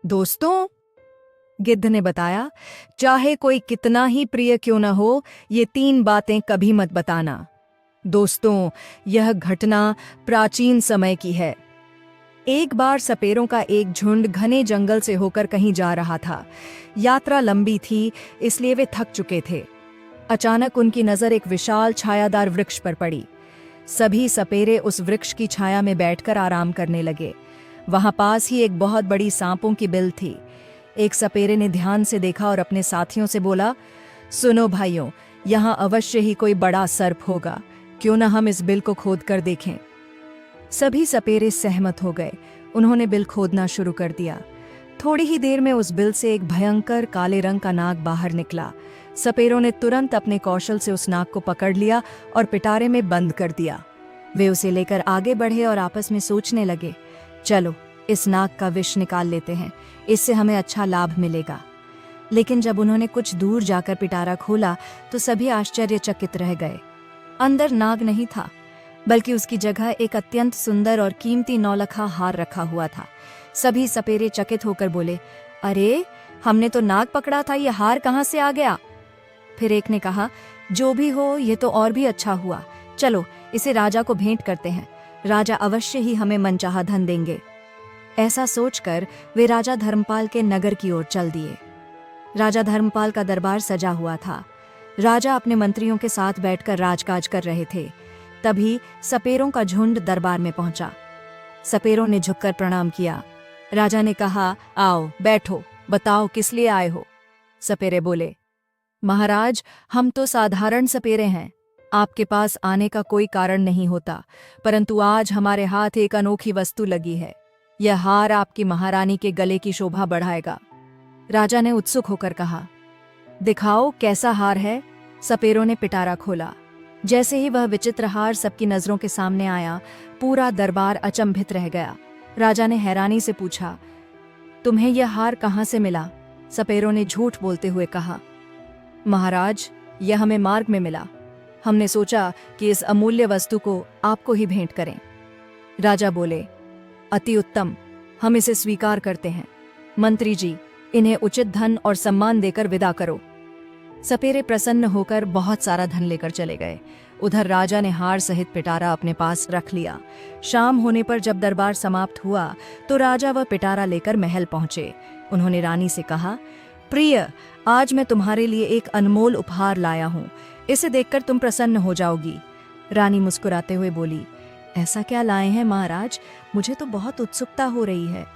दोस्तों, गिद्ध ने बताया, चाहे कोई कितना ही प्रिय क्यों न हो, ये 3 बातें कभी मत बताना। दोस्तों, यह घटना प्राचीन समय की है। एक बार सपेरों का एक झुंड घने जंगल से होकर कहीं जा रहा था। यात्रा लंबी थी, इसलिए वे थक चुके थे। अचानक उनकी नजर एक विशाल छायादार वृक्ष पर पड़ी। सभी सपेरे उस वृक्ष की छाया में बैठकर आराम करने लगे। वहां पास ही एक बहुत बड़ी सांपों की बिल थी। एक सपेरे ने ध्यान से देखा और अपने साथियों से बोला, सुनो भाइयों, यहाँ अवश्य ही कोई बड़ा सर्प होगा। क्यों न हम इस बिल को खोद कर देखें। सभी सपेरे सहमत हो गए। उन्होंने बिल खोदना शुरू कर दिया। थोड़ी ही देर में उस बिल से एक भयंकर काले रंग का नाग बाहर निकला। सपेरों ने तुरंत अपने कौशल से उस नाग को पकड़ लिया और पिटारे में बंद कर दिया। वे उसे लेकर आगे बढ़े और आपस में सोचने लगे, चलो इस नाग का विष निकाल लेते हैं, इससे हमें अच्छा लाभ मिलेगा। लेकिन जब उन्होंने कुछ दूर जाकर पिटारा खोला तो सभी आश्चर्यचकित रह गए। अंदर नाग नहीं था, बल्कि उसकी जगह एक अत्यंत सुंदर और कीमती नौलखा हार रखा हुआ था। सभी सपेरे चकित होकर बोले, अरे, हमने तो नाग पकड़ा था, ये हार कहाँ से आ गया? फिर एक ने कहा, जो भी हो, ये तो और भी अच्छा हुआ। चलो इसे राजा को भेंट करते हैं, राजा अवश्य ही हमें मनचाहा धन देंगे। ऐसा सोचकर वे राजा धर्मपाल के नगर की ओर चल दिए। राजा धर्मपाल का दरबार सजा हुआ था। राजा अपने मंत्रियों के साथ बैठकर राजकाज कर रहे थे। तभी सपेरों का झुंड दरबार में पहुंचा। सपेरों ने झुककर प्रणाम किया। राजा ने कहा, आओ बैठो, बताओ किस लिए आए हो? सपेरे बोले, महाराज, हम तो साधारण सपेरे हैं, आपके पास आने का कोई कारण नहीं होता, परंतु आज हमारे हाथ एक अनोखी वस्तु लगी है। यह हार आपकी महारानी के गले की शोभा बढ़ाएगा। राजा ने उत्सुक होकर कहा, दिखाओ कैसा हार है? सपेरों ने पिटारा खोला। जैसे ही वह विचित्र हार सबकी नजरों के सामने आया, पूरा दरबार अचंभित रह गया। राजा ने हैरानी से पूछा, तुम्हें यह हार कहाँ से मिला? सपेरों ने झूठ बोलते हुए कहा, महाराज, यह हमें मार्ग में मिला। हमने सोचा कि इस अमूल्य वस्तु को आपको ही भेंट करें। राजा बोले, अति उत्तम, हम इसे स्वीकार करते हैं। मंत्री जी, इन्हें उचित धन और सम्मान देकर विदा करो। सपेरे प्रसन्न होकर बहुत सारा धन लेकर चले गए। उधर राजा ने हार सहित पिटारा अपने पास रख लिया। शाम होने पर जब दरबार समाप्त हुआ तो राजा वह पिटारा लेकर महल पहुंचे। उन्होंने रानी से कहा, प्रिय, आज मैं तुम्हारे लिए एक अनमोल उपहार लाया हूँ, इसे देखकर तुम प्रसन्न हो जाओगी। रानी मुस्कुराते हुए बोली, ऐसा क्या लाए हैं महाराज? मुझे तो बहुत उत्सुकता हो रही है।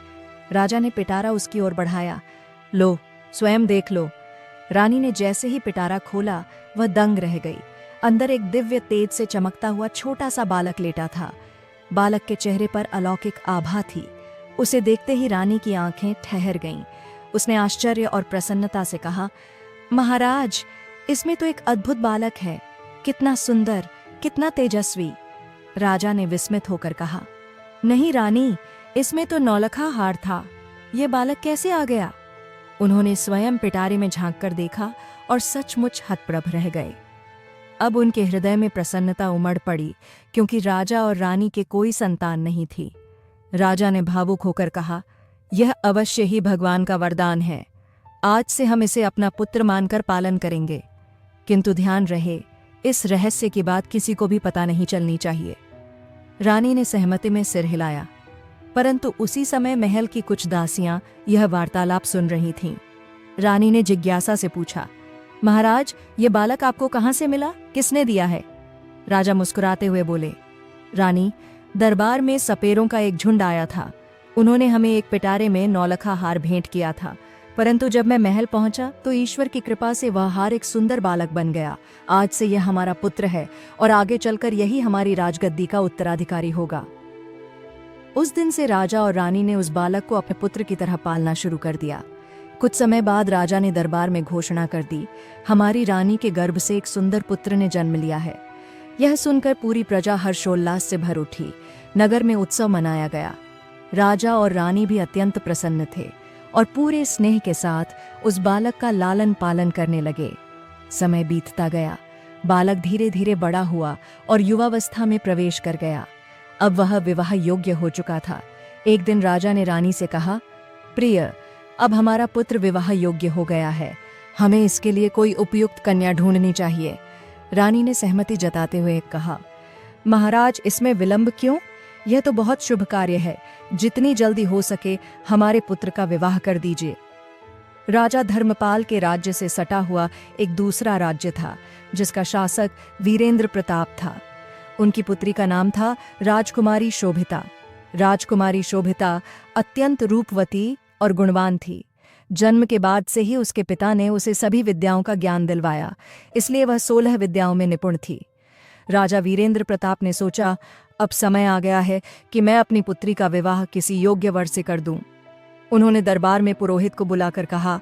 राजा ने पिटारा उसकी ओर बढ़ाया। लो, स्वयं देख लो। रानी ने जैसे ही पिटारा खोला, वह दंग रह गई। अंदर एक दिव्य तेज से चमकता हुआ छोटा सा बालक लेटा था। बालक के चेहरे पर अलौकिक आभा थी। उसे देखते ही रानी की आंखें ठहर गईं। उसने आश्चर्य और प्रसन्नता से कहा, महाराज, इसमें तो एक अद्भुत बालक है। कितना सुंदर, कितना तेजस्वी। राजा ने विस्मित होकर कहा, नहीं रानी, इसमें तो नौलखा हार था, ये बालक कैसे आ गया? उन्होंने स्वयं पिटारे में झांककर देखा और सचमुच हतप्रभ रह गए। अब उनके हृदय में प्रसन्नता उमड़ पड़ी, क्योंकि राजा और रानी के कोई संतान नहीं थी। राजा ने भावुक होकर कहा, यह अवश्य ही भगवान का वरदान है। आज से हम इसे अपना पुत्र मानकर पालन करेंगे। किंतु ध्यान रहे, इस रहस्य की बात किसी को भी पता नहीं चलनी चाहिए। रानी ने सहमति में सिर हिलाया। परंतु उसी समय महल की कुछ दासियां यह वार्तालाप सुन रही थीं। रानी ने जिज्ञासा से पूछा, महाराज, ये बालक आपको कहाँ से मिला? किसने दिया है? राजा मुस्कुराते हुए बोले, रानी, दरबार में सपेरों का एक झुंड आया था। उन्होंने हमें एक पिटारे में नौलखा हार भेंट किया था, परंतु जब मैं महल पहुंचा तो ईश्वर की कृपा से वह हार एक सुंदर बालक बन गया। आज से यह हमारा पुत्र है और आगे चलकर यही हमारी राजगद्दी का उत्तराधिकारी होगा। उस दिन से राजा और रानी ने उस बालक को अपने पुत्र की तरह पालना शुरू कर दिया। कुछ समय बाद राजा ने दरबार में घोषणा कर दी, हमारी रानी के गर्भ से एक सुंदर पुत्र ने जन्म लिया है। यह सुनकर पूरी प्रजा हर्षोल्लास से भर उठी। नगर में उत्सव मनाया गया। राजा और रानी भी अत्यंत प्रसन्न थे और पूरे स्नेह के साथ उस बालक का लालन पालन करने लगे। समय बीतता गया। बालक धीरे धीरे बड़ा हुआ और युवावस्था में प्रवेश कर गया। अब वह विवाह योग्य हो चुका था। एक दिन राजा ने रानी से कहा, प्रिय, अब हमारा पुत्र विवाह योग्य हो गया है, हमें इसके लिए कोई उपयुक्त कन्या ढूंढनी चाहिए। रानी ने सहमति जताते हुए कहा, महाराज इसमें विलंब क्यों? यह तो बहुत शुभ कार्य है, जितनी जल्दी हो सके हमारे पुत्र का विवाह कर दीजिए। राजा धर्मपाल के राज्य से सटा हुआ एक दूसरा राज्य था, जिसका शासक वीरेंद्र प्रताप था। उनकी पुत्री का नाम था राजकुमारी शोभिता। राजकुमारी शोभिता अत्यंत रूपवती और गुणवान थी। जन्म के बाद से ही उसके पिता ने उसे सभी विद्याओं का ज्ञान दिलवाया, इसलिए वह 16 विद्याओं में निपुण थी। राजा वीरेंद्र प्रताप ने सोचा, अब समय आ गया है कि मैं अपनी पुत्री का विवाह किसी योग्य वर से कर दूं। उन्होंने दरबार में पुरोहित को बुलाकर कहा,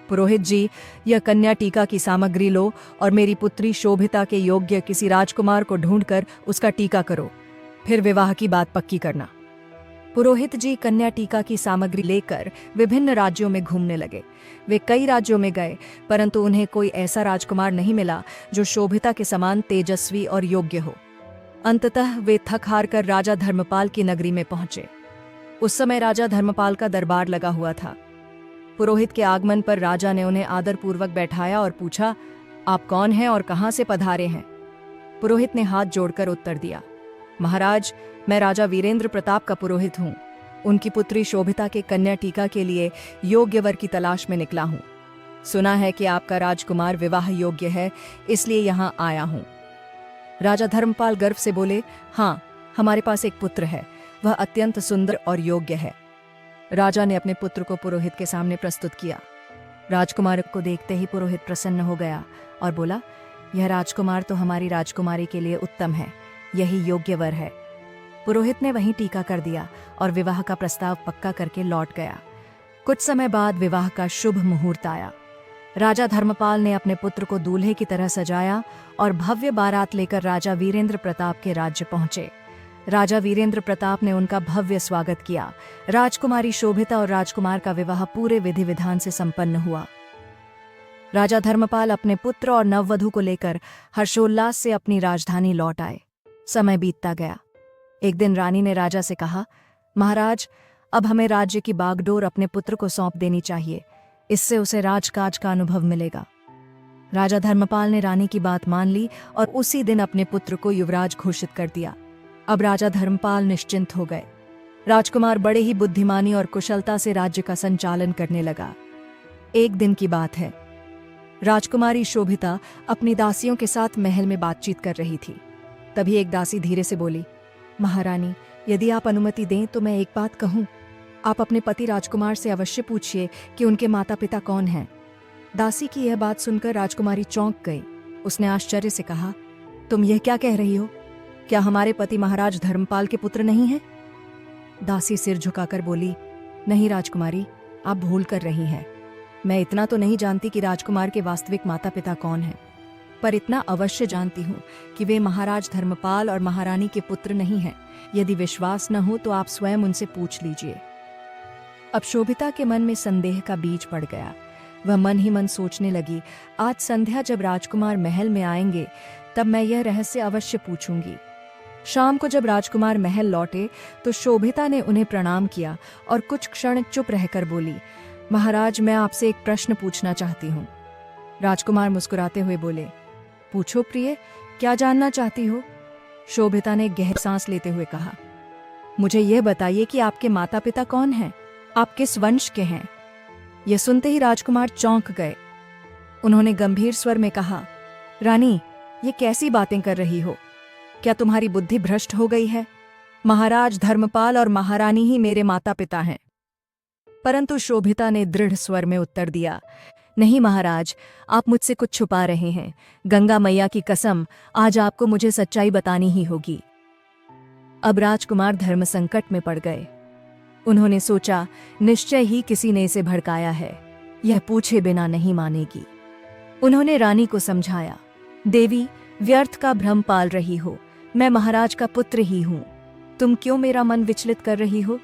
पुरोहित जी, यह कन्या टीका की सामग्री लो और मेरी पुत्री शोभिता के योग्य किसी राजकुमार को ढूंढकर उसका टीका करो, फिर विवाह की बात पक्की करना। पुरोहित जी कन्या टीका की सामग्री लेकर विभिन्न राज्यों में घूमने लगे। वे कई राज्यों में गए, परंतु उन्हें कोई ऐसा राजकुमार नहीं मिला जो शोभिता के समान तेजस्वी और योग्य हो। अंततः वे थक हार कर राजा धर्मपाल की नगरी में पहुंचे। उस समय राजा धर्मपाल का दरबार लगा हुआ था। पुरोहित के आगमन पर राजा ने उन्हें आदरपूर्वक बैठाया और पूछा, आप कौन हैं और कहां से पधारे हैं? पुरोहित ने हाथ जोड़कर उत्तर दिया, महाराज, मैं राजा वीरेंद्र प्रताप का पुरोहित हूँ। उनकी पुत्री शोभिता के कन्या टीका के लिए योग्य वर की तलाश में निकला हूँ। सुना है कि आपका राजकुमार विवाह योग्य है, इसलिए यहाँ आया हूँ। राजा धर्मपाल गर्व से बोले, हाँ, हमारे पास एक पुत्र है, वह अत्यंत सुंदर और योग्य है। राजा ने अपने पुत्र को पुरोहित के सामने प्रस्तुत किया। राजकुमार को देखते ही पुरोहित प्रसन्न हो गया और बोला, यह राजकुमार तो हमारी राजकुमारी के लिए उत्तम है, यही योग्य वर है। पुरोहित ने वहीं टीका कर दिया और विवाह का प्रस्ताव पक्का करके लौट गया। कुछ समय बाद विवाह का शुभ मुहूर्त आया। राजा धर्मपाल ने अपने पुत्र को दूल्हे की तरह सजाया और भव्य बारात लेकर राजा वीरेंद्र प्रताप के राज्य पहुंचे। राजा वीरेंद्र प्रताप ने उनका भव्य स्वागत किया। राजकुमारी शोभिता और राजकुमार का विवाह पूरे विधि विधान से संपन्न हुआ। राजा धर्मपाल अपने पुत्र और नववधू को लेकर हर्षोल्लास से अपनी राजधानी लौट आए। समय बीतता गया। एक दिन रानी ने राजा से कहा, महाराज, अब हमें राज्य की बागडोर अपने पुत्र को सौंप देनी चाहिए, इससे उसे राजकाज का अनुभव मिलेगा। राजा धर्मपाल ने रानी की बात मान ली और उसी दिन अपने पुत्र को युवराज घोषित कर दिया। अब राजा धर्मपाल निश्चिंत हो गए। राजकुमार बड़े ही बुद्धिमानी और कुशलता से राज्य का संचालन करने लगा। एक दिन की बात है, राजकुमारी शोभिता अपनी दासियों के साथ महल में बातचीत कर रही थी। तभी एक दासी धीरे से बोली, महारानी, यदि आप अनुमति दें तो मैं एक बात कहूं। आप अपने पति राजकुमार से अवश्य पूछिए कि उनके माता पिता कौन हैं। दासी की यह बात सुनकर राजकुमारी चौंक गई। उसने आश्चर्य से कहा, तुम यह क्या कह रही हो? क्या हमारे पति महाराज धर्मपाल के पुत्र नहीं हैं? दासी सिर झुकाकर बोली, नहीं राजकुमारी, आप भूल कर रही हैं। मैं इतना तो नहीं जानती कि राजकुमार के वास्तविक माता पिता कौन हैं, पर इतना अवश्य जानती हूँ कि वे महाराज धर्मपाल और महारानी के पुत्र नहीं हैं। यदि विश्वास न हो तो आप स्वयं उनसे पूछ लीजिए। अब शोभिता के मन में संदेह का बीज पड़ गया। वह मन ही मन सोचने लगी, आज संध्या जब राजकुमार महल में आएंगे तब मैं यह रहस्य अवश्य पूछूंगी। शाम को जब राजकुमार महल लौटे तो शोभिता ने उन्हें प्रणाम किया और कुछ क्षण चुप रहकर बोली, महाराज, मैं आपसे एक प्रश्न पूछना चाहती हूँ। राजकुमार मुस्कुराते हुए बोले, पूछो प्रिय, क्या जानना चाहती हो? शोभिता ने गहरी सांस लेते हुए कहा, मुझे यह बताइए कि आपके माता पिता कौन हैं? आप किस वंश के हैं? यह सुनते ही राजकुमार चौंक गए। उन्होंने गंभीर स्वर में कहा, रानी, ये कैसी बातें कर रही हो? क्या तुम्हारी बुद्धि भ्रष्ट हो गई है? महाराज धर्मपाल और महारानी ही मेरे माता पिता हैं। परंतु शोभिता ने दृढ़ स्वर में उत्तर दिया, नहीं महाराज, आप मुझसे कुछ छुपा रहे हैं। गंगा मैया की कसम, आज आपको मुझे सच्चाई बतानी ही होगी। अब राजकुमार धर्म संकट में पड़ गए। उन्होंने सोचा, निश्चय ही किसी ने इसे भड़काया है, यह पूछे बिना नहीं मानेगी। उन्होंने रानी को समझाया, देवी, व्यर्थ का भ्रम पाल रही हो, मैं महाराज का पुत्र ही हूं, तुम क्यों मेरा मन विचलित कर रही हो?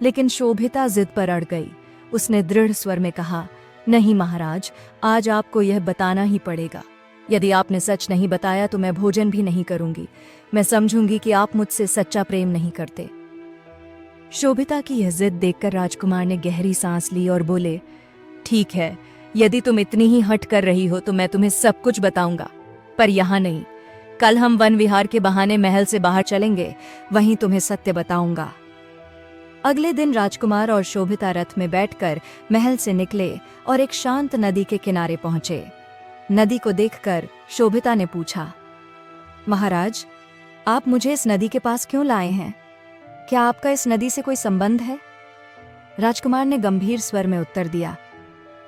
लेकिन शोभिता जिद पर अड़ गई। उसने दृढ़ स्वर में कहा, नहीं महाराज, आज आपको यह बताना ही पड़ेगा। यदि आपने सच नहीं बताया तो मैं भोजन भी नहीं करूंगी। मैं समझूंगी कि आप मुझसे सच्चा प्रेम नहीं करते। शोभिता की यह जिद देखकर राजकुमार ने गहरी सांस ली और बोले, ठीक है, यदि तुम इतनी ही हट कर रही हो तो मैं तुम्हें सब कुछ बताऊंगा, पर यहाँ नहीं। कल हम वन विहार के बहाने महल से बाहर चलेंगे, वहीं तुम्हें सत्य बताऊंगा। अगले दिन राजकुमार और शोभिता रथ में बैठकर महल से निकले और एक शांत नदी के किनारे पहुंचे। नदी को देखकर शोभिता ने पूछा, महाराज, आप मुझे इस नदी के पास क्यों लाए हैं? क्या आपका इस नदी से कोई संबंध है? राजकुमार ने गंभीर स्वर में उत्तर दिया,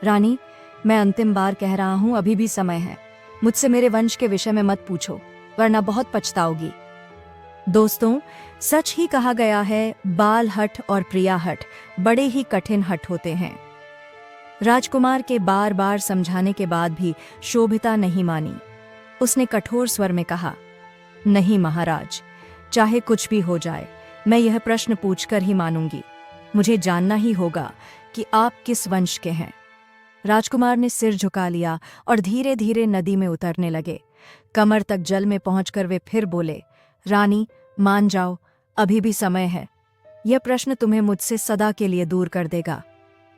रानी, मैं अंतिम बार कह रहा हूं, अभी भी समय है। मुझसे मेरे वंश के विषय में मत पूछो, वरना बहुत पछताओगी। दोस्तों, सच ही कहा गया है, बाल हठ और प्रिया हठ बड़े ही कठिन हठ होते हैं। राजकुमार के बार बार समझाने के बाद भी शोभिता नहीं मानी। उसने कठोर स्वर में कहा, नहीं महाराज, चाहे कुछ भी हो जाए, मैं यह प्रश्न पूछकर ही मानूंगी। मुझे जानना ही होगा कि आप किस वंश के हैं। राजकुमार ने सिर झुका लिया और धीरे धीरे नदी में उतरने लगे। कमर तक जल में पहुंचकर वे फिर बोले, रानी, मान जाओ, अभी भी समय है। यह प्रश्न तुम्हें मुझसे सदा के लिए दूर कर देगा।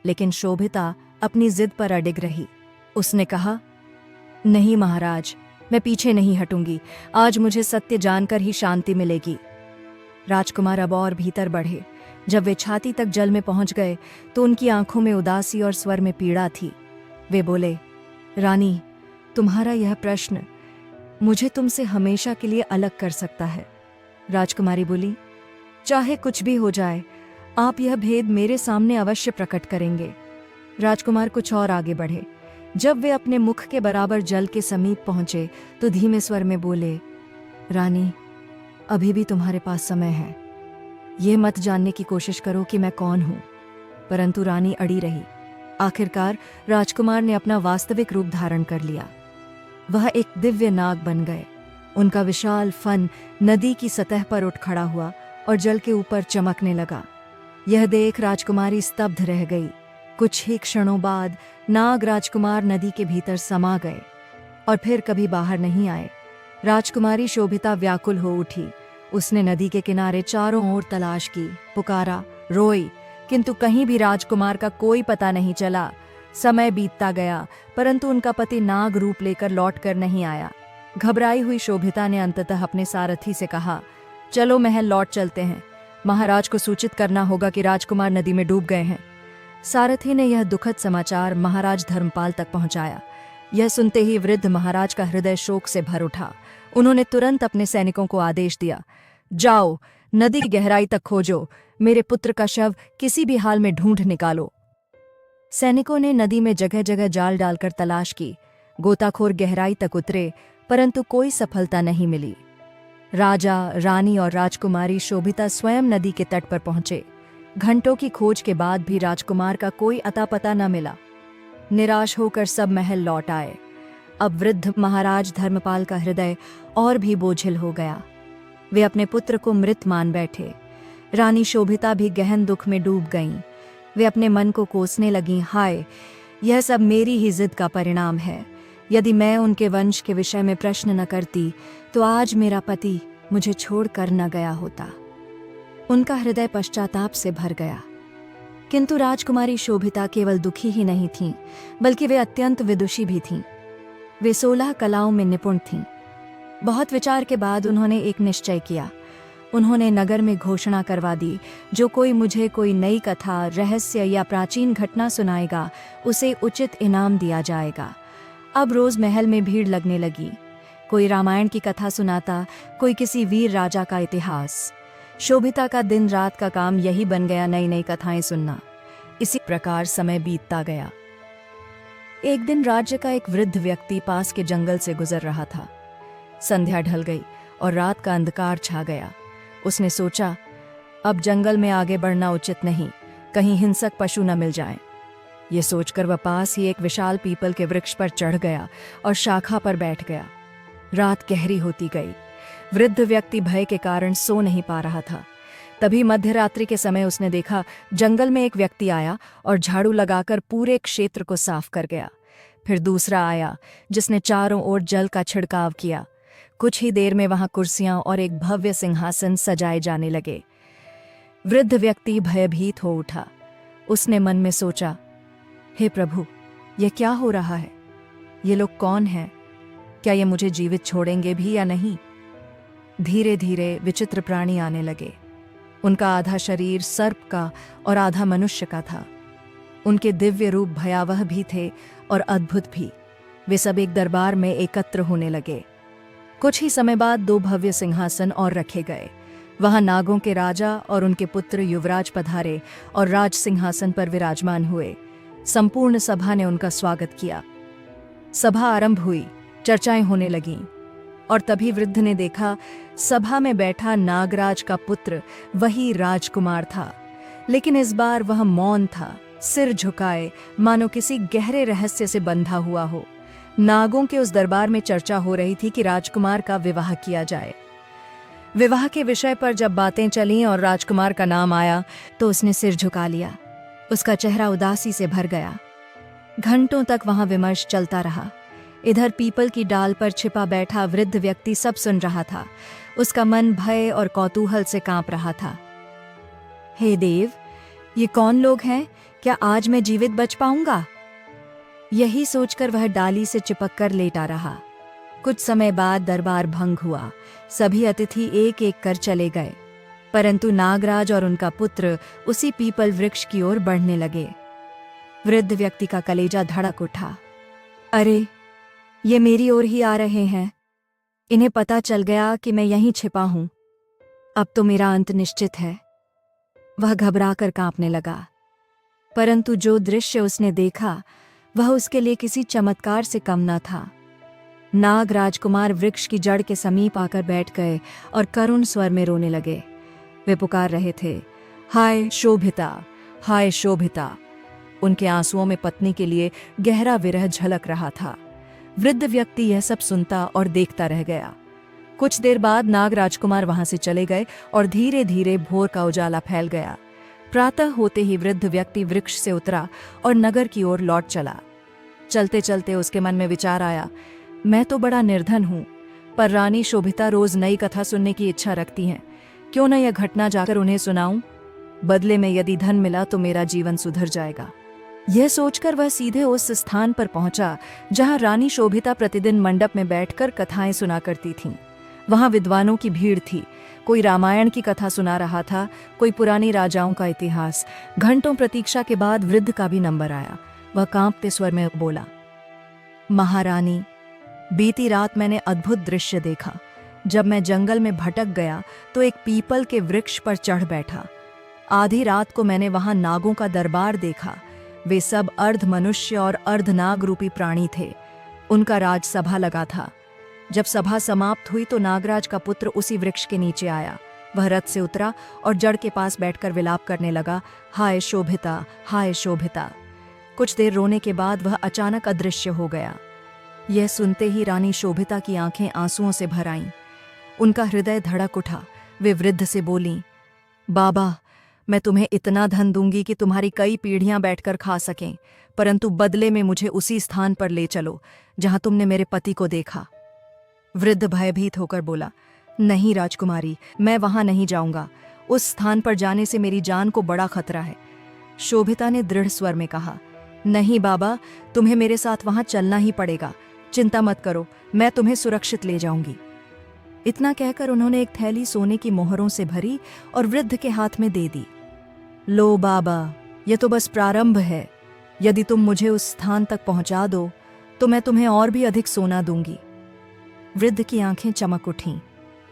लेकिन शोभिता अपनी जिद पर अडिग रही। उसने कहा, नहीं महाराज, मैं पीछे नहीं हटूंगी। आज मुझे सत्य जानकर ही शांति मिलेगी। राजकुमार अब और भीतर बढ़े। जब वे छाती तक जल में पहुंच गए तो उनकी आंखों में उदासी और स्वर में पीड़ा थी। वे बोले, रानी, तुम्हारा यह प्रश्न मुझे तुमसे हमेशा के लिए अलग कर सकता है। राजकुमारी बोली, चाहे कुछ भी हो जाए, आप यह भेद मेरे सामने अवश्य प्रकट करेंगे। राजकुमार कुछ और आगे बढ़े। जब वे अपने मुख के बराबर जल के समीप पहुंचे तो धीमे स्वर में बोले, रानी, अभी भी तुम्हारे पास समय है। ये मत जानने की कोशिश करो कि मैं कौन हूं। परंतु रानी अड़ी रही। आखिरकार राजकुमार ने अपना वास्तविक रूप धारण कर लिया। वह एक दिव्य नाग बन गए। उनका विशाल फन नदी की सतह पर उठ खड़ा हुआ और जल के ऊपर चमकने लगा। यह देख राजकुमारी स्तब्ध रह गई। कुछ ही क्षणों बाद नाग राजकुमार नदी के भीतर समा गए और फिर कभी बाहर नहीं आए। राजकुमारी शोभिता व्याकुल हो उठी। उसने नदी के किनारे चारों ओर तलाश की, पुकारा, रोई, किंतु कहीं भी राजकुमार का कोई पता नहीं चला। समय बीतता गया, परंतु उनका पति नाग रूप लेकर लौट कर नहीं आया। घबराई हुई शोभिता ने अंततः अपने सारथी से कहा, चलो महल लौट चलते हैं। महाराज को सूचित करना होगा कि राजकुमार नदी में डूब गए हैं। सारथी ने यह दुखद समाचार महाराज धर्मपाल तक पहुंचाया। यह सुनते ही वृद्ध महाराज का हृदय शोक से भर उठा। उन्होंने तुरंत अपने सैनिकों को आदेश दिया, जाओ, नदी की गहराई तक खोजो, मेरे पुत्र का शव किसी भी हाल में ढूंढ निकालो। सैनिकों ने नदी में जगह जगह जाल डालकर तलाश की। गोताखोर गहराई तक उतरे, परंतु कोई सफलता नहीं मिली। राजा, रानी और राजकुमारी शोभिता स्वयं नदी के तट पर पहुंचे। घंटों की खोज के बाद भी राजकुमार का कोई अता पता न मिला। निराश होकर सब महल लौट आए। अब वृद्ध महाराज धर्मपाल का हृदय और भी बोझिल हो गया। वे अपने पुत्र को मृत मान बैठे। रानी शोभिता भी गहन दुख में डूब गईं। वे अपने मन को कोसने लगीं, हाय, यह सब मेरी ही जिद का परिणाम है। यदि मैं उनके वंश के विषय में प्रश्न न करती तो आज मेरा पति मुझे छोड़कर न गया होता। उनका हृदय पश्चाताप से भर गया। किंतु राजकुमारी शोभिता केवल दुखी ही नहीं थीं, बल्कि वे अत्यंत विदुषी भी थीं। वे 16 कलाओं में निपुण थीं। बहुत विचार के बाद उन्होंने एक निश्चय किया। उन्होंने नगर में घोषणा करवा दी, जो कोई मुझे कोई नई कथा, रहस्य या प्राचीन घटना सुनाएगा, उसे उचित इनाम दिया जाएगा। अब रोज महल में भीड़ लगने लगी। कोई रामायण की कथा सुनाता, कोई किसी वीर राजा का इतिहास। शोभिता का दिन रात का काम यही बन गया, नई नई कथाएं सुनना। इसी प्रकार समय बीतता गया। एक दिन राज्य का एक वृद्ध व्यक्ति पास के जंगल से गुजर रहा था। संध्या ढल गई और रात का अंधकार छा गया। उसने सोचा, अब जंगल में आगे बढ़ना उचित नहीं, कहीं हिंसक पशु न मिल जाएं। ये सोचकर वह पास ही एक विशाल पीपल के वृक्ष पर चढ़ गया और शाखा पर बैठ गया। रात गहरी होती गई। वृद्ध व्यक्ति भय के कारण सो नहीं पा रहा था। तभी मध्यरात्रि के समय उसने देखा, जंगल में एक व्यक्ति आया और झाड़ू लगाकर पूरे क्षेत्र को साफ कर गया। फिर दूसरा आया, जिसने चारों ओर जल का छिड़काव किया। कुछ ही देर में वहां कुर्सियां और एक भव्य सिंहासन सजाए जाने लगे। वृद्ध व्यक्ति भयभीत हो उठा। उसने मन में सोचा, हे प्रभु, यह क्या हो रहा है? ये लोग कौन हैं? क्या ये मुझे जीवित छोड़ेंगे भी या नहीं? धीरे धीरे विचित्र प्राणी आने लगे। उनका आधा शरीर सर्प का और आधा मनुष्य का था। उनके दिव्य रूप भयावह भी थे और अद्भुत भी। वे सब एक दरबार में एकत्र होने लगे। कुछ ही समय बाद 2 भव्य सिंहासन और रखे गए। वहां नागों के राजा और उनके पुत्र युवराज पधारे और राज सिंहासन पर विराजमान हुए। संपूर्ण सभा ने उनका स्वागत किया। सभा आरंभ हुई, चर्चाएं होने लगीं। और तभी वृद्ध ने देखा, सभा में बैठा नागराज का पुत्र वही राजकुमार था, लेकिन इस बार वह मौन था, सिर झुकाए, मानो किसी गहरे रहस्य से बंधा हुआ हो। नागों के उस दरबार में चर्चा हो रही थी कि राजकुमार का विवाह किया जाए। विवाह के विषय पर जब बातें चलीं और राजकुमार का नाम आया तो उसने सिर झुका लिया। उसका चेहरा उदासी से भर गया। घंटों तक वहां विमर्श चलता रहा। इधर पीपल की डाल पर छिपा बैठा वृद्ध व्यक्ति सब सुन रहा था। उसका मन भय और कौतूहल से कांप रहा था। हे देव, ये कौन लोग हैं? क्या आज मैं जीवित बच पाऊंगा? यही सोचकर वह डाली से चिपककर लेटा रहा। कुछ समय बाद दरबार भंग हुआ। सभी अतिथि एक एक कर चले गए, परंतु नागराज और उनका पुत्र उसी पीपल वृक्ष की ओर बढ़ने लगे। वृद्ध व्यक्ति का कलेजा धड़क उठा। अरे, ये मेरी ओर ही आ रहे हैं। इन्हें पता चल गया कि मैं यहीं छिपा हूं। अब तो मेरा अंत निश्चित है। वह घबराकर कांपने लगा, परंतु जो दृश्य उसने देखा वह उसके लिए किसी चमत्कार से कम न था। नाग राजकुमार वृक्ष की जड़ के समीप आकर बैठ गए और करुण स्वर में रोने लगे। वे पुकार रहे थे, हाय शोभिता, हाय शोभिता। उनके आंसुओं में पत्नी के लिए गहरा विरह झलक रहा था। वृद्ध व्यक्ति यह सब सुनता और देखता रह गया। कुछ देर बाद नाग राजकुमार वहां से चले गए और धीरे धीरे भोर का उजाला फैल गया। प्रातः होते ही वृद्ध व्यक्ति वृक्ष से उतरा और नगर की ओर लौट चला। चलते चलते उसके मन में विचार आया, मैं तो बड़ा निर्धन हूं, पर रानी शोभिता रोज नई कथा सुनने की इच्छा रखती हैं। क्यों न यह घटना जाकर उन्हें सुनाऊं? बदले में यदि धन मिला तो मेरा जीवन सुधर जाएगा। यह सोचकर वह सीधे उस स्थान पर पहुंचा जहां रानी शोभिता प्रतिदिन मंडप में बैठकर कथाएं सुना करती थीं। वहां विद्वानों की भीड़ थी। कोई रामायण की कथा सुना रहा था, कोई पुरानी राजाओं का इतिहास। घंटों प्रतीक्षा के बाद वृद्ध का भी नंबर आया। वह कांपते स्वर में बोला, महारानी, बीती रात मैंने अद्भुत दृश्य देखा। जब मैं जंगल में भटक गया तो एक पीपल के वृक्ष पर चढ़ बैठा। आधी रात को मैंने वहां नागों का दरबार देखा। वे सब अर्ध मनुष्य और अर्ध नाग रूपी प्राणी थे। उनका राजसभा लगा था। जब सभा समाप्त हुई तो नागराज का पुत्र उसी वृक्ष के नीचे आया। वह रथ से उतरा और जड़ के पास बैठकर विलाप करने लगा, हाय शोभिता, हाय शोभिता। कुछ देर रोने के बाद वह अचानक अदृश्य हो गया। यह सुनते ही रानी शोभिता की आंखें आंसुओं से भर आईं। उनका हृदय धड़क उठा। वे वृद्ध से बोलीं, बाबा, मैं तुम्हें इतना धन दूंगी कि तुम्हारी कई पीढ़ियां बैठकर खा सकें, परंतु बदले में मुझे उसी स्थान पर ले चलो जहां तुमने मेरे पति को देखा। वृद्ध भयभीत होकर बोला, नहीं राजकुमारी, मैं वहां नहीं जाऊंगा। उस स्थान पर जाने से मेरी जान को बड़ा खतरा है। शोभिता ने दृढ़ स्वर में कहा, नहीं बाबा, तुम्हें मेरे साथ वहां चलना ही पड़ेगा। चिंता मत करो, मैं तुम्हें सुरक्षित ले जाऊंगी। इतना कहकर उन्होंने एक थैली सोने की मोहरों से भरी और वृद्ध के हाथ में दे दी। लो बाबा, यह तो बस प्रारंभ है। यदि तुम मुझे उस स्थान तक पहुंचा दो तो मैं तुम्हें और भी अधिक सोना दूंगी। वृद्ध की आंखें चमक उठीं।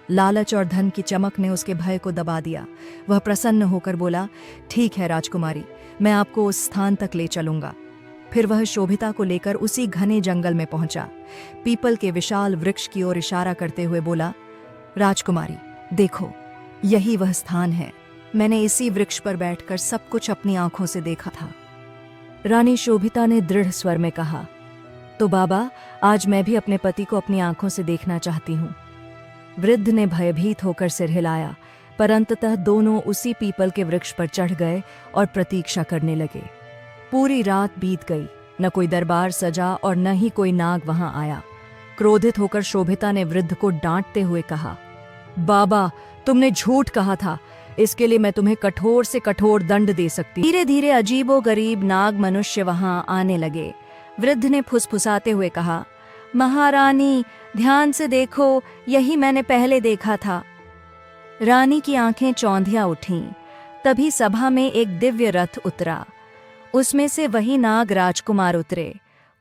लालच और धन की चमक ने उसके भय को दबा दिया। वह प्रसन्न होकर बोला, ठीक है राजकुमारी, मैं आपको उस स्थान तक ले चलूंगा। फिर वह शोभिता को लेकर उसी घने जंगल में पहुंचा। पीपल के विशाल वृक्ष की ओर इशारा करते हुए बोला, राजकुमारी, देखो, यही वह स्थान है। मैंने इसी वृक्ष पर बैठकर सब कुछ अपनी आंखों से देखा था। रानी शोभिता ने दृढ़ स्वर में कहा, तो बाबा, आज मैं भी अपने पति को अपनी आंखों से देखना चाहती हूँ। वृद्ध ने भयभीत होकर सिर हिलाया, पर अंततः दोनों उसी पीपल के वृक्ष पर चढ़ गए और प्रतीक्षा करने लगे। पूरी रात बीत गई, न कोई दरबार सजा और न ही कोई नाग वहां आया। क्रोधित होकर शोभिता ने वृद्ध को डांटते हुए कहा, बाबा, तुमने झूठ कहा था। इसके लिए मैं तुम्हें कठोर से कठोर दंड दे सकती। धीरे धीरे अजीबो गरीब नाग मनुष्य वहां आने लगे। वृद्ध ने फुसफुसाते हुए कहा, महारानी ध्यान से देखो, यही मैंने पहले देखा था। रानी की आंखें चौंधिया उठीं। तभी सभा में एक दिव्य रथ उतरा। उसमें से वही नाग राजकुमार उतरे।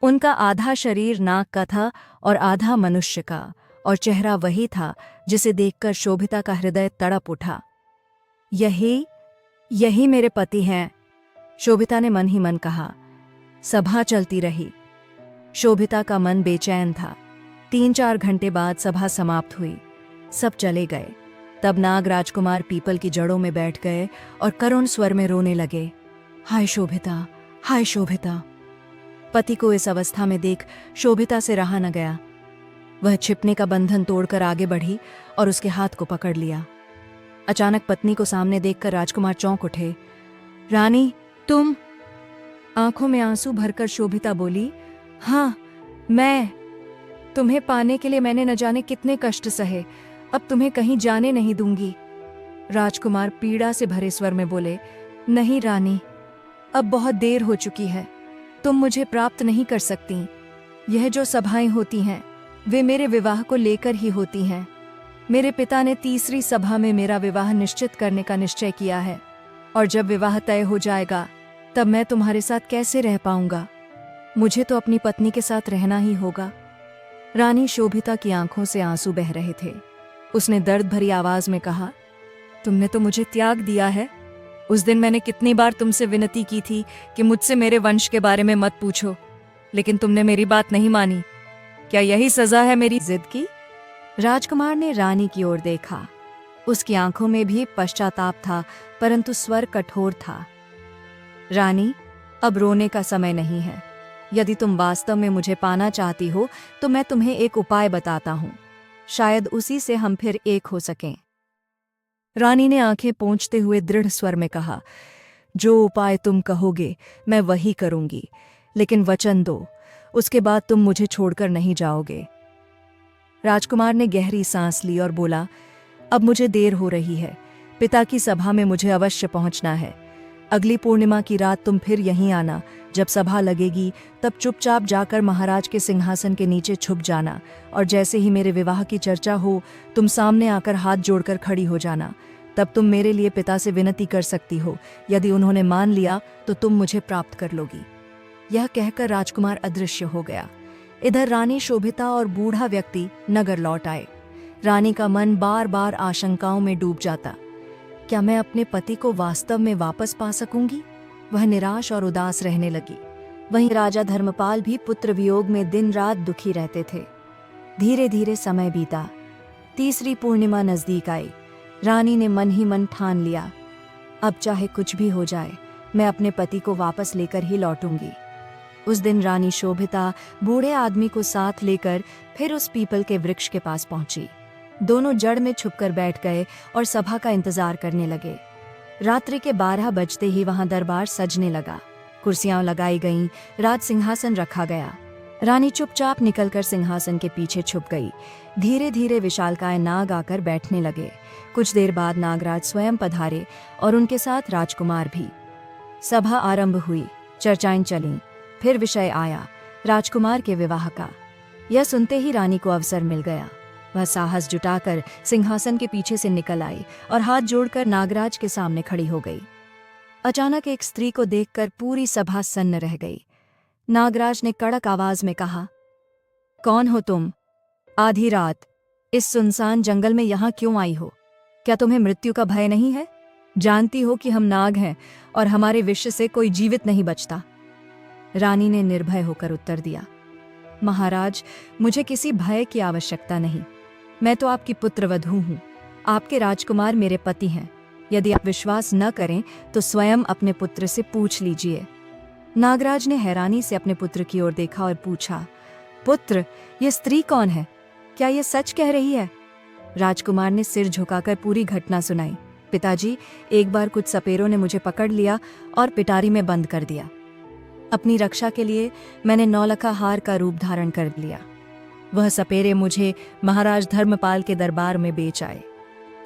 उनका आधा शरीर नाग का था और आधा मनुष्य का, और चेहरा वही था जिसे देखकर शोभिता का हृदय तड़प उठा। यही मेरे पति हैं, शोभिता ने मन ही मन कहा। सभा चलती रही। शोभिता का मन बेचैन था। 3-4 घंटे बाद सभा समाप्त हुई। सब चले गए। तब नाग राजकुमार पीपल की जड़ों में बैठ गए और करुण स्वर में रोने लगे। हाय शोभिता, हाय शोभिता। पति को इस अवस्था में देख शोभिता से रहा न गया। वह छिपने का बंधन तोड़कर आगे बढ़ी और उसके हाथ को पकड़ लिया। अचानक पत्नी को सामने देखकर राजकुमार चौंक उठे। रानी, तुम? आंखों में आंसू भरकर शोभिता बोली, हाँ मैं। तुम्हें पाने के लिए मैंने न जाने कितने कष्ट सहे, अब तुम्हें कहीं जाने नहीं दूंगी। राजकुमार पीड़ा से भरे स्वर में बोले, नहीं रानी, अब बहुत देर हो चुकी है। तुम मुझे प्राप्त नहीं कर सकती। यह जो सभाएं होती हैं वे मेरे विवाह को लेकर ही होती हैं। मेरे पिता ने तीसरी सभा में मेरा विवाह निश्चित करने का निश्चय किया है, और जब विवाह तय हो जाएगा तब मैं तुम्हारे साथ कैसे रह पाऊंगा? मुझे तो अपनी पत्नी के साथ रहना ही होगा। रानी शोभिता की आंखों से आंसू बह रहे थे। उसने दर्द भरी आवाज में कहा, तुमने तो मुझे त्याग दिया है। उस दिन मैंने कितनी बार तुमसे विनती की थी कि मुझसे मेरे वंश के बारे में मत पूछो, लेकिन तुमने मेरी बात नहीं मानी। क्या यही सजा है मेरी जिद की? राजकुमार ने रानी की ओर देखा। उसकी आंखों में भी पश्चाताप था, परंतु स्वर कठोर था। रानी, अब रोने का समय नहीं है। यदि तुम वास्तव में मुझे पाना चाहती हो तो मैं तुम्हें एक उपाय बताता हूं। शायद उसी से हम फिर एक हो सकें। रानी ने आंखें पोंछते हुए दृढ़ स्वर में कहा, जो उपाय तुम कहोगे मैं वही करूंगी, लेकिन वचन दो, उसके बाद तुम मुझे छोड़कर नहीं जाओगे। राजकुमार ने गहरी सांस ली और बोला, अब मुझे देर हो रही है। पिता की सभा में मुझे अवश्य पहुंचना है। अगली पूर्णिमा की रात तुम फिर यहीं आना। जब सभा लगेगी तब चुपचाप जाकर महाराज के सिंहासन के नीचे छुप जाना, और जैसे ही मेरे विवाह की चर्चा हो तुम सामने आकर हाथ जोड़कर खड़ी हो जाना। तब तुम मेरे लिए पिता से विनती कर सकती हो। यदि उन्होंने मान लिया तो तुम मुझे प्राप्त कर लोगी। यह कहकर राजकुमार अदृश्य हो गया। इधर रानी शोभिता और बूढ़ा व्यक्ति नगर लौट आए। रानी का मन बार बार आशंकाओं में डूब जाता। क्या मैं अपने पति को वास्तव में वापस पा सकूंगी? वह निराश और उदास रहने लगी। वहीं राजा धर्मपाल भी पुत्र वियोग में दिन रात दुखी रहते थे। धीरे धीरे समय बीता। तीसरी पूर्णिमा नजदीक आई। रानी ने मन ही मन ठान लिया, अब चाहे कुछ भी हो जाए मैं अपने पति को वापस लेकर ही लौटूंगी। उस दिन रानी शोभिता बूढ़े आदमी को साथ लेकर फिर उस पीपल के वृक्ष के पास पहुंची। दोनों जड़ में छुपकर बैठ गए और सभा का इंतजार करने लगे। रात्रि के 12 बजते ही वहां दरबार सजने लगा। कुर्सियां लगाई गईं, राज सिंहासन रखा गया। रानी चुपचाप निकलकर सिंहासन के पीछे छुप गई। धीरे धीरे विशालकाय नाग आकर बैठने लगे। कुछ देर बाद नागराज स्वयं पधारे और उनके साथ राजकुमार भी। सभा आरंभ हुई, चर्चाएं चलीं। फिर विषय आया राजकुमार के विवाह का। यह सुनते ही रानी को अवसर मिल गया। वह साहस जुटाकर सिंहासन के पीछे से निकल आई और हाथ जोड़कर नागराज के सामने खड़ी हो गई। अचानक एक स्त्री को देखकर पूरी सभा सन्न रह गई। नागराज ने कड़क आवाज में कहा, कौन हो तुम? आधी रात इस सुनसान जंगल में यहाँ क्यों आई हो? क्या तुम्हें मृत्यु का भय नहीं है? जानती हो कि हम नाग हैं और हमारे विष से कोई जीवित नहीं बचता। रानी ने निर्भय होकर उत्तर दिया, महाराज, मुझे किसी भय की आवश्यकता नहीं। मैं तो आपकी पुत्रवधू हूँ। आपके राजकुमार मेरे पति हैं। यदि आप विश्वास न करें तो स्वयं अपने पुत्र से पूछ लीजिए। नागराज ने हैरानी से अपने पुत्र की ओर देखा और पूछा, पुत्र, ये स्त्री कौन है? क्या ये सच कह रही है? राजकुमार ने सिर झुकाकर पूरी घटना सुनाई। पिताजी, एक बार कुछ सपेरों ने मुझे पकड़ लिया और पिटारी में बंद कर दिया। अपनी रक्षा के लिए मैंने नौलखा हार का रूप धारण कर लिया। वह सपेरे मुझे महाराज धर्मपाल के दरबार में बेच आए।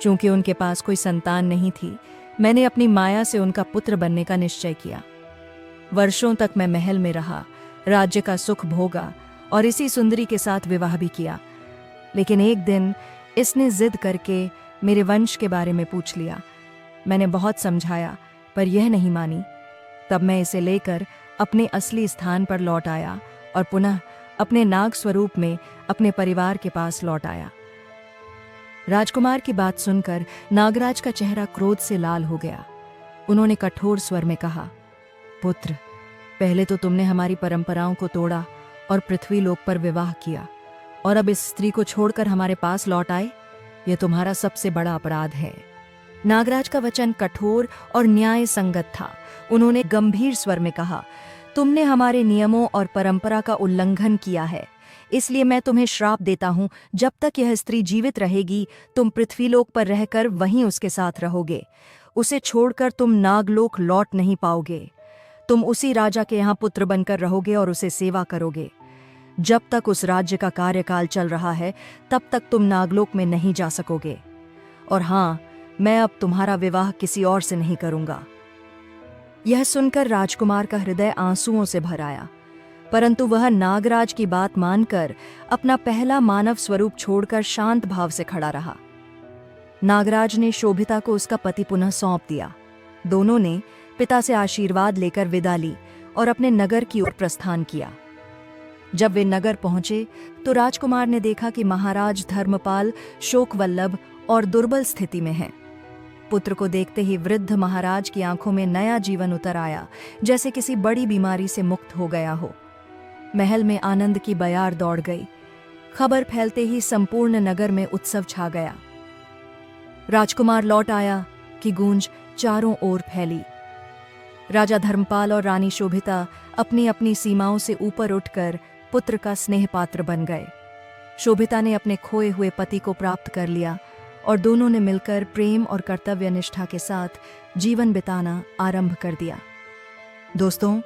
चूंकि उनके पास कोई संतान नहीं थी, मैंने अपनी माया से उनका पुत्र बनने का निश्चय किया। वर्षों तक मैं महल में रहा, राज्य का सुख भोगा और इसी सुंदरी के साथ विवाह भी किया। लेकिन एक दिन इसने जिद करके मेरे वंश के बारे में पूछ लिया। मैंने बहुत समझाया, पर यह नहीं मानी। तब मैं इसे लेकर अपने असली स्थान पर लौट आया और पुनः अपने नाग स्वरूप में अपने परिवार के पास लौट आया। राजकुमार की बात सुनकर नागराज का चेहरा क्रोध से लाल हो गया। उन्होंने कठोर स्वर में कहा, पुत्र, पहले तो तुमने हमारी परंपराओं को तोड़ा और पृथ्वी लोक पर विवाह किया, और अब इस स्त्री को छोड़कर हमारे पास लौट आए। यह तुम्हारा सबसे बड़ा अपराध है। नागराज का वचन कठोर और न्याय संगत था। उन्होंने गंभीर स्वर में कहा, तुमने हमारे नियमों और परंपरा का उल्लंघन किया है, इसलिए मैं तुम्हें श्राप देता हूं। जब तक यह स्त्री जीवित रहेगी, तुम पृथ्वीलोक पर रहकर वहीं उसके साथ रहोगे। उसे छोड़कर तुम नागलोक लौट नहीं पाओगे। तुम उसी राजा के यहाँ पुत्र बनकर रहोगे और उसे सेवा करोगे। जब तक उस राज्य का कार्यकाल चल रहा है, तब तक तुम नागलोक में नहीं जा सकोगे। और हाँ, मैं अब तुम्हारा विवाह किसी और से नहीं करूंगा। यह सुनकर राजकुमार का हृदय आंसुओं से भर आया, परंतु वह नागराज की बात मानकर अपना पहला मानव स्वरूप छोड़कर शांत भाव से खड़ा रहा। नागराज ने शोभिता को उसका पति पुनः सौंप दिया। दोनों ने पिता से आशीर्वाद लेकर विदा ली और अपने नगर की ओर प्रस्थान किया। जब वे नगर पहुंचे तो राजकुमार ने देखा कि महाराज धर्मपाल शोकवल्लभ और दुर्बल स्थिति में हैं। पुत्र को देखते ही वृद्ध महाराज की आंखों में नया जीवन उतर आया, जैसे किसी बड़ी बीमारी से मुक्त हो गया हो। महल में आनंद की बयार दौड़ गई। खबर फैलते ही संपूर्ण नगर में उत्सव छा गया। राजकुमार लौट आया कि गूंज चारों ओर फैली। राजा धर्मपाल और रानी शोभिता अपनी अपनी सीमाओं से ऊपर उठकर पुत्र का स्नेह पात्र बन गए। शोभिता ने अपने खोए हुए पति को प्राप्त कर लिया और दोनों ने मिलकर प्रेम और कर्तव्य निष्ठा के साथ जीवन बिताना आरंभ कर दिया। दोस्तों,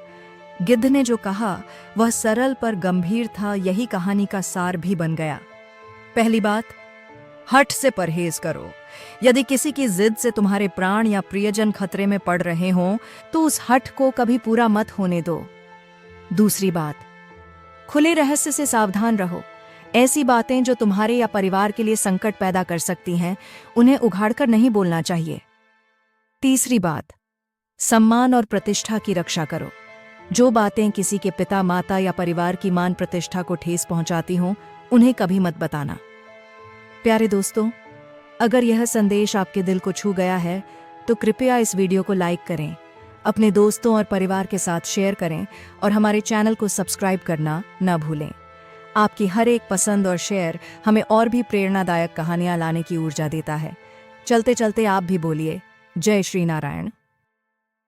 गिद्ध ने जो कहा वह सरल पर गंभीर था। यही कहानी का सार भी बन गया। पहली बात, हठ से परहेज करो। यदि किसी की जिद से तुम्हारे प्राण या प्रियजन खतरे में पड़ रहे हों, तो उस हठ को कभी पूरा मत होने दो। दूसरी बात, खुले रहस्य से सावधान रहो। ऐसी बातें जो तुम्हारे या परिवार के लिए संकट पैदा कर सकती हैं, उन्हें उघाड़कर नहीं बोलना चाहिए। तीसरी बात, सम्मान और प्रतिष्ठा की रक्षा करो। जो बातें किसी के पिता, माता या परिवार की मान प्रतिष्ठा को ठेस पहुंचाती हों, उन्हें कभी मत बताना। प्यारे दोस्तों, अगर यह संदेश आपके दिल को छू गया है तो कृपया इस वीडियो को लाइक करें, अपने दोस्तों और परिवार के साथ शेयर करें और हमारे चैनल को सब्सक्राइब करना न भूलें। आपकी हर एक पसंद और शेयर हमें और भी प्रेरणादायक कहानियां लाने की ऊर्जा देता है। चलते चलते आप भी बोलिए, जय श्री नारायण।